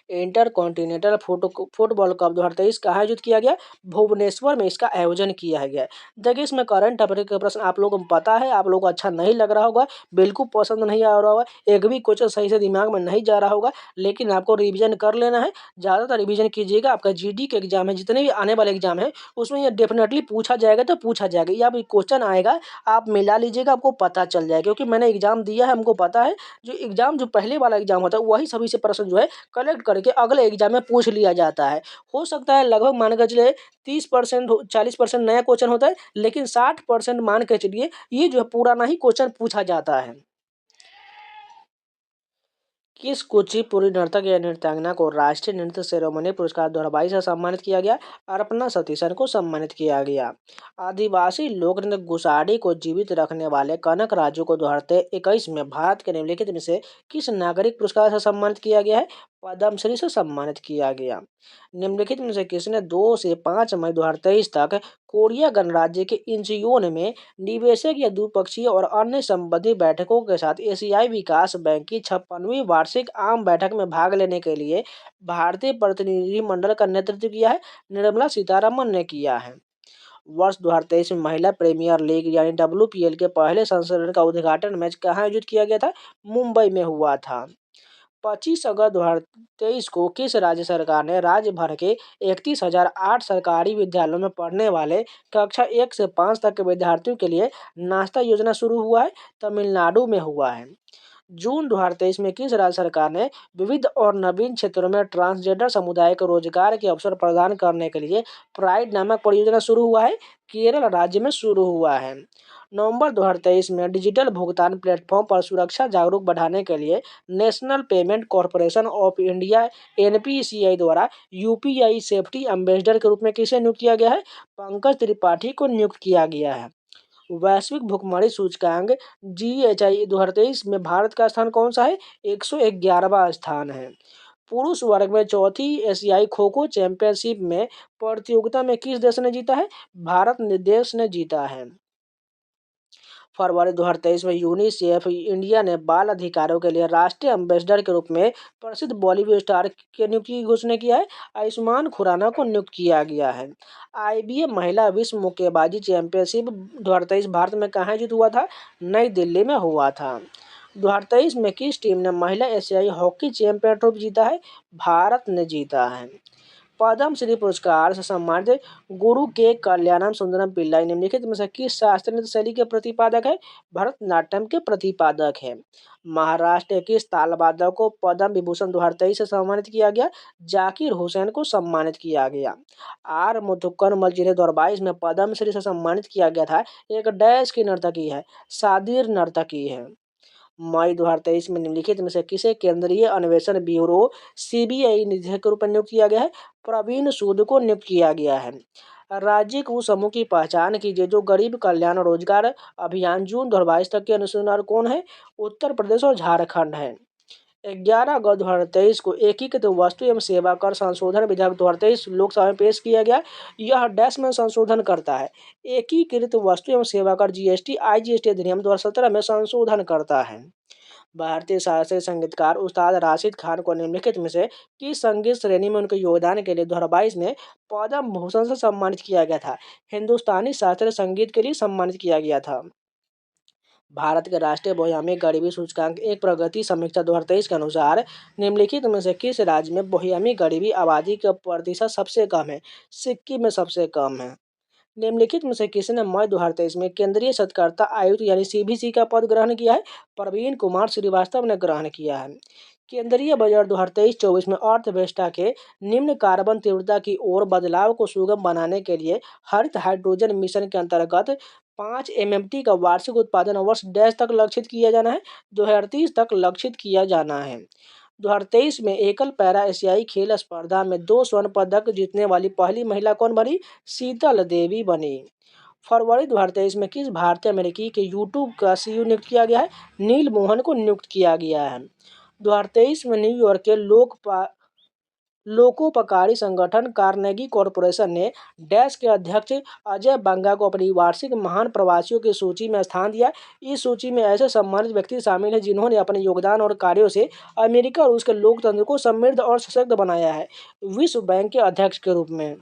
इंटर कॉन्टिनेंटल फुटबॉल कप 2023 कहाँ आयोजित किया गया? भुवनेश्वर में इसका आयोजन किया गया। देखिए इसमें करंट अफेयर के प्रश्न आप लोगों को पता है, आप लोगों को अच्छा नहीं लग रहा होगा, बिल्कुल पसंद नहीं आ रहा होगा, एक भी क्वेश्चन सही से दिमाग में नहीं जा रहा होगा, लेकिन आपको रिवीजन कर लेना है। ज़्यादातर रिवीजन कीजिएगा। आपका जीडी के एग्जाम है, जितने भी आने वाले एग्जाम है उसमें ये डेफिनेटली पूछा जाएगा, तो पूछा जाएगा या क्वेश्चन आएगा आप मिला लीजिएगा, आपको पता चल जाएगा। क्योंकि मैंने एग्जाम दिया है, हमको पता है जो एग्जाम जो पहले वाला एग्जाम होता है वही सभी से प्रश्न जो है कलेक्ट कर करके अगले एग्जाम में पूछ लिया जाता है। हो सकता है लगभग मान के चलिए 30% 40% नया क्वेश्चन होता है, लेकिन 60% मान के चलिए ये जो है पुराना ही क्वेश्चन पूछा जाता है। किस कुचिपुड़ी नर्तक या नृत्यांगना को राष्ट्रीय नृत्य शिरोमणि पुरस्कार 2022 से सम्मानित किया गया? अर्पणा सतीशन को सम्मानित किया गया। आदिवासी लोक नृत्य गुसाडी को जीवित रखने वाले कनक राजू को 2021 में भारत के निम्नलिखित में से किस नागरिक पुरस्कार से सम्मानित किया गया है? पद्मश्री से सम्मानित किया गया। निम्नलिखित में से किसने 2 से 5 मई 2023 तक कोरिया गणराज्य के इंचियोन में निवेशक या द्विपक्षीय और अन्य संबंधित बैठकों के साथ एशियाई विकास बैंक की 56वीं वार्षिक आम बैठक में भाग लेने के लिए भारतीय प्रतिनिधिमंडल का नेतृत्व किया है? निर्मला सीतारमण ने किया है। वर्ष 2023 में महिला प्रीमियर लीग यानी WPL के पहले संस्करण का उद्घाटन मैच कहाँ आयोजित किया गया था? मुंबई में हुआ था। 25 अगस्त 2023 को किस राज्य सरकार ने राज्य भर के 31,008 सरकारी विद्यालयों में पढ़ने वाले कक्षा 1 से 5 तक के विद्यार्थियों के लिए नाश्ता योजना शुरू हुआ है? तमिलनाडु में हुआ है। जून 2023 में किस राज्य सरकार ने विविध और नवीन क्षेत्रों में ट्रांसजेंडर समुदाय को रोजगार के अवसर प्रदान करने के लिए प्राइड नामक परियोजना शुरू हुआ है? केरल राज्य में शुरू हुआ है। नवंबर 2023 में डिजिटल भुगतान प्लेटफॉर्म पर सुरक्षा जागरूक बढ़ाने के लिए national payment corporation of India NPCI द्वारा UPI सेफ्टी एम्बेसडर के रूप में किसे नियुक्त किया गया है? पंकज त्रिपाठी को नियुक्त किया गया है। वैश्विक भुखमरी सूचकांक GHI 2023 में भारत का स्थान कौन सा है? 111वां स्थान है। पुरुष वर्ग में चौथी एशियाई खो खो चैंपियनशिप में प्रतियोगिता में किस देश ने जीता है? भारत देश ने जीता है। फरवरी 2023 में यूनिसेफ इंडिया ने बाल अधिकारों के लिए राष्ट्रीय एम्बेसडर के रूप में प्रसिद्ध बॉलीवुड स्टार की नियुक्ति की घोषणा किया है। आयुष्मान खुराना को नियुक्त किया गया है। IBA महिला विश्व मुक्केबाजी चैंपियनशिप 2023 भारत में कहाँ आयोजित हुआ था? नई दिल्ली में हुआ था। 2023 में किस टीम ने महिला एशियाई हॉकी चैंपियन ट्रॉफी जीता है? भारत ने जीता है। पद्मश्री पुरस्कार से सम्मानित गुरु के कल्याणम सुंदरम पिल्लाई निम्नलिखित में से किस शास्त्रीय नृत्य शैली के प्रतिपादक है? भरतनाट्यम के प्रतिपादक है। महाराष्ट्र के किस तालवादक को पद्म विभूषण 2023 से सम्मानित किया गया? जाकिर हुसैन को सम्मानित किया गया। R मुथुक्कनमल जिन्हें 2022 में पद्मश्री से सम्मानित किया गया था, एक डैश की नर्तकी है? शादिर नर्तकी है। मई 2023 में निम्नलिखित में से किसे केंद्रीय अन्वेषण ब्यूरो CBI निदेशक के रूप में नियुक्त किया गया है? प्रवीण सूद को नियुक्त किया गया है। राज्य को उस समूह की पहचान कीजिए जो गरीब कल्याण रोजगार अभियान जून 2022 तक के अनुसार कौन है? उत्तर प्रदेश और झारखंड है। 11 अगस्त 2023 को एकीकृत वस्तु एवं सेवा कर संशोधन विधेयक 2023 लोकसभा में पेश किया गया। यह डैश में संशोधन करता है? एकीकृत वस्तु एवं सेवा कर GST IGST अधिनियम 2017 में संशोधन करता है। भारतीय शास्त्रीय संगीतकार उस्ताद राशिद खान को निम्नलिखित में से किस संगीत श्रेणी में उनके योगदान के लिए 2022 में पद्म भूषण से सम्मानित किया गया था? हिंदुस्तानी शास्त्रीय संगीत के लिए सम्मानित किया गया था। भारत के राष्ट्रीय बहुआयामी गरीबी सूचकांक एक प्रगति समीक्षा 2023 के अनुसार निम्नलिखित में से किस राज्य में बहुआयामी गरीबी आबादी का प्रतिशत सबसे कम है? सिक्किम में सबसे कम है। निम्नलिखित में से किसने मई 2023 में केंद्रीय सतर्कता आयुक्त यानी CBC का पद ग्रहण किया है? प्रवीण कुमार श्रीवास्तव ने ग्रहण किया है। केंद्रीय बजट 2023-24 में अर्थव्यवस्था के निम्न कार्बन तीव्रता की ओर बदलाव को सुगम बनाने के लिए हरित हाइड्रोजन मिशन के अंतर्गत 5 MMT का वार्षिक उत्पादन वर्ष डैश तक लक्षित किया जाना है? 2030 तक लक्षित किया जाना है। 2023 में एकल पैरा एशियाई खेल स्पर्धा में 2 स्वर्ण पदक जीतने वाली पहली महिला कौन बनी? शीतल देवी बनी। फरवरी 2023 में किस भारतीय अमेरिकी के YouTube का CEO नियुक्त किया गया है? नील मोहन को नियुक्त किया गया है। 2023 में न्यूयॉर्क के लोकोपकारी संगठन कार्नेगी कॉरपोरेशन ने डैश के अध्यक्ष अजय बांगा को अपनी वार्षिक महान प्रवासियों की सूची में स्थान दिया। इस सूची में ऐसे सम्मानित व्यक्ति शामिल हैं जिन्होंने अपने योगदान और कार्यों से अमेरिका और उसके लोकतंत्र को समृद्ध और सशक्त बनाया है। विश्व बैंक के अध्यक्ष के रूप में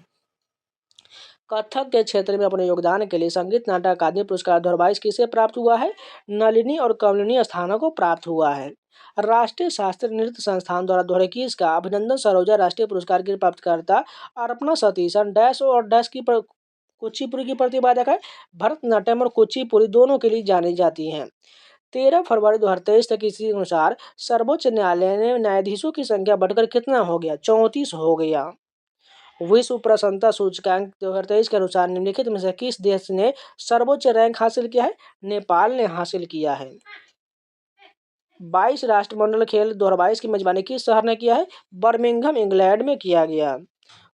कथक के क्षेत्र में अपने योगदान के लिए संगीत नाटक अकादमी पुरस्कार 2022 किसे प्राप्त हुआ है? नलिनी और कमलिनी अस्थाना को प्राप्त हुआ है। राष्ट्रीय शास्त्रीय नृत्य संस्थान द्वारा 2021 का अभिनंदन सरोजा राष्ट्रीय पुरस्कार की प्राप्तकर्ता अर्पणा सतीशन डैश और डैश की कुचिपुड़ी की प्रतिपादक है? भरतनाट्यम और कुचिपुड़ी दोनों के लिए जानी जाती हैं। 13 फरवरी 2023 तक इसी अनुसार सर्वोच्च न्यायालय ने न्यायाधीशों की संख्या बढ़कर कितना हो गया? 34 हो गया। विश्व प्रसन्नता सूचकांक 2023 के अनुसार निम्नलिखित में से किस देश ने सर्वोच्च रैंक हासिल किया है? नेपाल ने हासिल किया है। 22 राष्ट्रमंडल खेल 2022 की मेजबानी किस शहर ने किया है? बर्मिंघम इंग्लैंड में किया गया।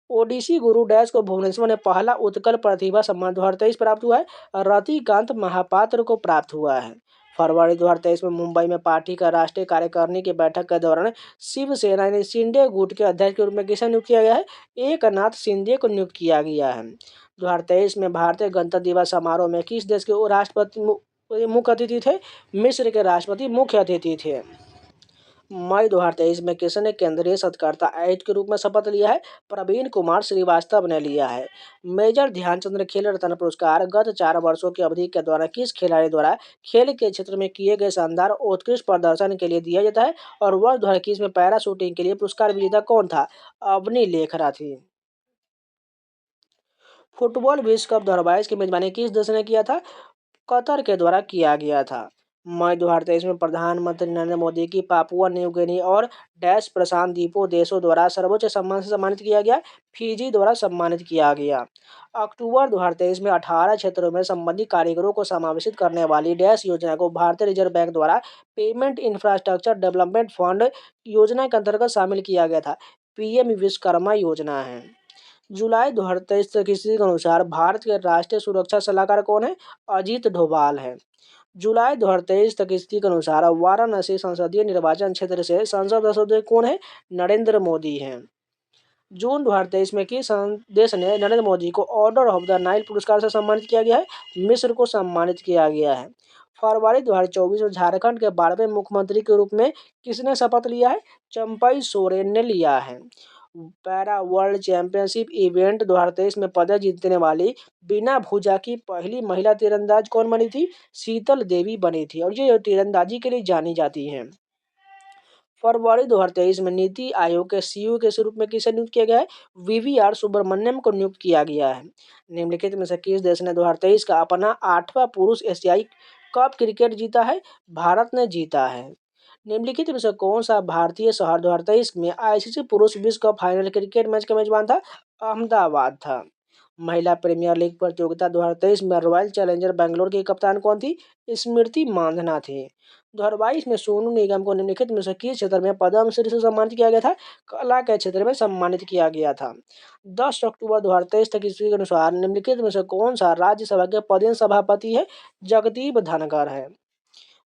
ओडिसी गुरु डैश को भुवनेश्वर में पहला उत्कल प्रतिभा सम्मान 2023 प्राप्त हुआ है। रतिकांत महापात्र को प्राप्त हुआ है। फरवरी 2023 में मुंबई में पार्टी का राष्ट्रीय कार्यकारिणी की बैठक के दौरान शिवसेना ने शिंदे गुट के अध्यक्ष के रूप में किसे नियुक्त किया गया है? एकनाथ शिंदे को नियुक्त किया गया है। 2023 में भारतीय गणतंत्र दिवस समारोह में किस देश के राष्ट्रपति मुख्य अतिथि थे? मिस्र के राष्ट्रपति मुख्य अतिथि थे। मई 2023 में किसने केंद्रीय सत्कर्ता आयुक्त के रूप में शपथ लिया है? प्रवीण कुमार श्रीवास्तव ने लिया है। मेजर ध्यानचंद खेल रत्न पुरस्कार गत 4 वर्षों की अवधि के दौरान किस खिलाड़ी द्वारा खेल के क्षेत्र में किए गए शानदार और उत्कृष्ट प्रदर्शन के लिए दिया जाता है? और वर्ष 2021 में पैरा शूटिंग के लिए पुरस्कार विजेता कौन था? अवनी लेखरा थी। फुटबॉल विश्व कप 2022 की मेजबानी किस देश ने किया था? कतर के द्वारा किया गया था। मई 2023 में प्रधानमंत्री नरेंद्र मोदी की पापुआ न्यू गिनी और डैश प्रशांत द्वीपों देशों द्वारा सर्वोच्च सम्मान से सम्मानित किया गया। फिजी द्वारा सम्मानित किया गया। अक्टूबर 2023 में 18 क्षेत्रों में संबंधित कारीगरों को समावेशित करने वाली डैश योजना को भारतीय रिजर्व बैंक द्वारा पेमेंट इंफ्रास्ट्रक्चर डेवलपमेंट फंड योजना के अंतर्गत शामिल किया गया था। पीएम विश्वकर्मा योजना है। जुलाई 2023 तक इसी के अनुसार भारत के राष्ट्रीय सुरक्षा सलाहकार कौन है? अजीत डोभाल है। जुलाई 2023 तक स्थिति के अनुसार वाराणसी संसदीय निर्वाचन क्षेत्र से संसद सदस्य कौन है? नरेंद्र मोदी हैं। जून 2023 में किस देश ने नरेंद्र मोदी को ऑर्डर ऑफ द नाइल पुरस्कार से सम्मानित किया गया है? मिस्र को सम्मानित किया गया है। फरवरी 2024 में झारखंड के 12वें मुख्यमंत्री के रूप में किसने शपथ लिया है? चंपई सोरेन ने लिया है। पैरा वर्ल्ड चैंपियनशिप इवेंट 2023 में पदक जीतने वाली बिना भुजा की पहली महिला तीरंदाज कौन बनी थी? शीतल देवी बनी थी और ये तीरंदाजी के लिए जानी जाती हैं। फरवरी 2023 में नीति आयोग के सीईओ के रूप में किसे नियुक्त किया गया है? वीवीआर सुब्रमण्यम को नियुक्त किया गया है। निम्नलिखित में से किस देश ने 2023 का अपना 8वां पुरुष एशियाई कप क्रिकेट जीता है? भारत ने जीता है। निम्नलिखित में से कौन सा भारतीय शहर 2023 में आईसीसी पुरुष विश्व कप फाइनल क्रिकेट मैच का मेजबान था? अहमदाबाद था। महिला प्रीमियर लीग प्रतियोगिता 2023 में रॉयल चैलेंजर बेंगलोर की कप्तान कौन थी? स्मृति मांधना थी। 2022 में सोनू निगम को निम्नलिखित में से किस क्षेत्र में पद्मश्री से सम्मानित किया गया था? कला के क्षेत्र में सम्मानित किया गया था। 10 अक्टूबर 2023 तक ईस्वी के अनुसार निम्नलिखित में से कौन सा राज्यसभा के पदेन सभापति है? जगदीप धनखड़ है।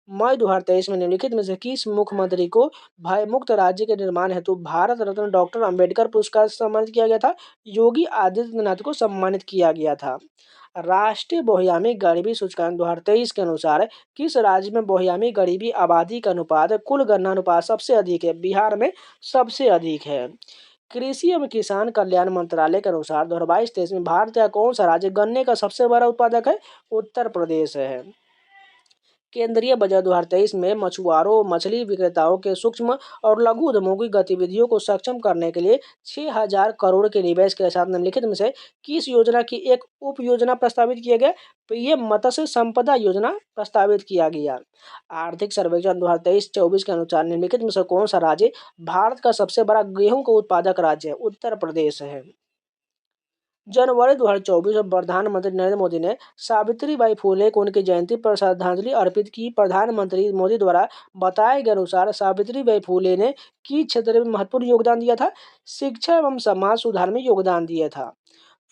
मई 2023 में निम्नलिखित में से किस मुख्यमंत्री को भयमुक्त राज्य के निर्माण हेतु भारत रत्न डॉक्टर अंबेडकर पुरस्कार से सम्मानित किया गया था? योगी आदित्यनाथ को सम्मानित किया गया था। राष्ट्रीय बहुआयामी गरीबी सूचकांक 2023 के अनुसार किस राज्य में बहुआयामी गरीबी आबादी का अनुपात कुल गणना अनुपात सबसे अधिक है? बिहार में सबसे अधिक है। कृषि एवं किसान कल्याण मंत्रालय के अनुसार 2022-23 में भारत का कौन सा राज्य गन्ने का सबसे बड़ा उत्पादक है? उत्तर प्रदेश है। केंद्रीय बजट 2023 में मछुआरों मछली विक्रेताओं के सूक्ष्म और लघु उद्यमों की गतिविधियों को सक्षम करने के लिए 6000 करोड़ के निवेश के साथ निम्नलिखित में से किस योजना की एक उप योजना प्रस्तावित किया गया? पीएम मत्स्य संपदा योजना प्रस्तावित किया गया। आर्थिक सर्वेक्षण 2023-24 के अनुसार निम्नलिखित में से कौन सा राज्य भारत का सबसे बड़ा गेहूं का उत्पादक राज्य है? उत्तर प्रदेश है। जनवरी 2024 में प्रधानमंत्री नरेंद्र मोदी ने सावित्रीबाई फुले को उनकी जयंती पर श्रद्धांजलि अर्पित की। प्रधानमंत्री मोदी द्वारा बताए गए अनुसार सावित्रीबाई फुले ने किस क्षेत्र में महत्वपूर्ण योगदान दिया था? शिक्षा एवं समाज सुधार में योगदान दिया था।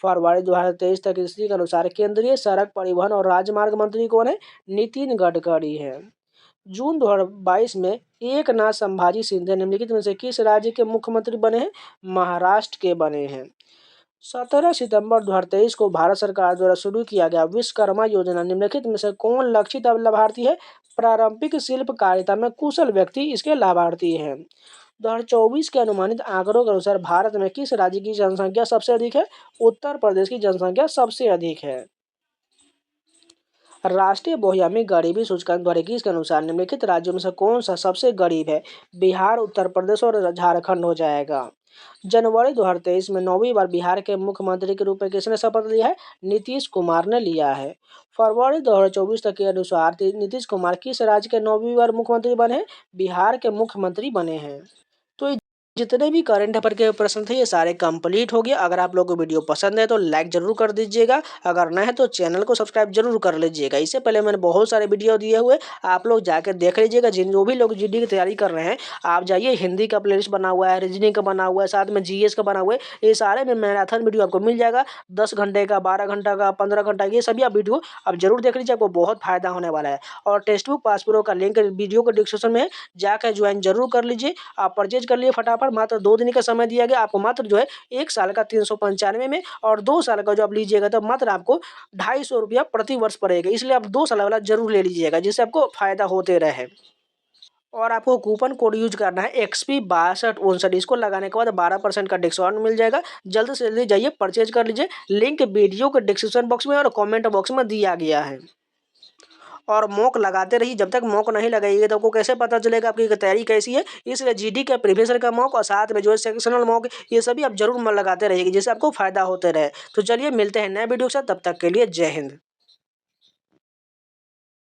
फरवरी 2023 तक स्थिति के अनुसार केंद्रीय सड़क परिवहन और राजमार्ग मंत्री कौन है? नितिन गडकरी है। जून 2022 में एकनाथ संभाजी शिंदे निम्नलिखित में से किस राज्य के मुख्यमंत्री बने हैं? महाराष्ट्र के बने हैं। 17 सितंबर 2023 को भारत सरकार द्वारा शुरू किया गया विश्वकर्मा योजना निम्नलिखित में से कौन लक्षित लाभार्थी है? प्रारंभिक शिल्पकारिता में कुशल व्यक्ति इसके लाभार्थी हैं। 2024 के अनुमानित आंकड़ों के अनुसार भारत में किस राज्य की जनसंख्या सबसे अधिक है? उत्तर प्रदेश की जनसंख्या सबसे अधिक है। राष्ट्रीय बहुआयामी गरीबी सूचकांक 2021 के अनुसार निम्नलिखित राज्यों में से कौन सा सबसे गरीब है? बिहार उत्तर प्रदेश और झारखंड हो जाएगा। जनवरी 2023 में 9वीं बार बिहार के मुख्यमंत्री के रूप में किसने शपथ लिया है? नीतीश कुमार ने लिया है। फरवरी 2024 तक के अनुसार नीतीश कुमार किस राज्य के 9वीं बार मुख्यमंत्री बने हैं? बिहार के मुख्यमंत्री बने हैं। तो ये जितने भी करंट अफेयर के प्रश्न थे ये सारे कंप्लीट हो गए। अगर आप लोगों को वीडियो पसंद है तो लाइक जरूर कर दीजिएगा, अगर नए है तो चैनल को सब्सक्राइब जरूर कर लीजिएगा। इससे पहले मैंने बहुत सारे वीडियो दिए हुए, आप लोग जाकर देख लीजिएगा। जो भी लोग जीडी की तैयारी कर रहे हैं आप जाइए, हिंदी का प्लेलिस्ट बना हुआ है, रीजनिंग का बना हुआ है, साथ में जीएस का बना हुआ है। ये सारे में मैराथन वीडियो आपको मिल जाएगा, 10 घंटे का, 12 घंटा का, 15 घंटा, ये सभी आप वीडियो आप जरूर देख लीजिए, आपको बहुत फायदा होने वाला है। और टेक्स्ट बुक पास प्रो का लिंक वीडियो को डिस्क्रिप्शन में जाकर ज्वाइन जरूर कर लीजिए। आप परचेज कर लिए फटाफट, मात्र 2 दिन का समय दिया गया आपको, मात्र जो है 1 साल का 395 में, और 2 साल का जो आप लीजिएगा तो मात्र आपको 250 रुपया प्रति वर्ष पड़ेगा। इसलिए आप 2 साल वाला जरूर ले लीजिएगा, जिससे आपको फायदा होते रहे। और आपको कूपन कोड यूज करना है XP6259, इसको लगाने के बाद 12% का डिस्काउंट मिल जाएगा। जल्द से जल्दी जाइए परचेज कर लीजिए, लिंक वीडियो के डिस्क्रिप्शन बॉक्स में और कमेंट बॉक्स में दिया गया है। और मॉक लगाते रहिए, जब तक मॉक नहीं लगाइएगा तो आपको कैसे पता चलेगा आपकी तैयारी कैसी है। इसलिए जीडी का प्रीवियस ईयर का मॉक और साथ में जो है सेक्शनल मॉक, ये सभी आप जरूर लगाते रहिएगा, जिससे आपको फायदा होते रहे। तो चलिए मिलते हैं नए वीडियो के साथ, तब तक के लिए जय हिंद।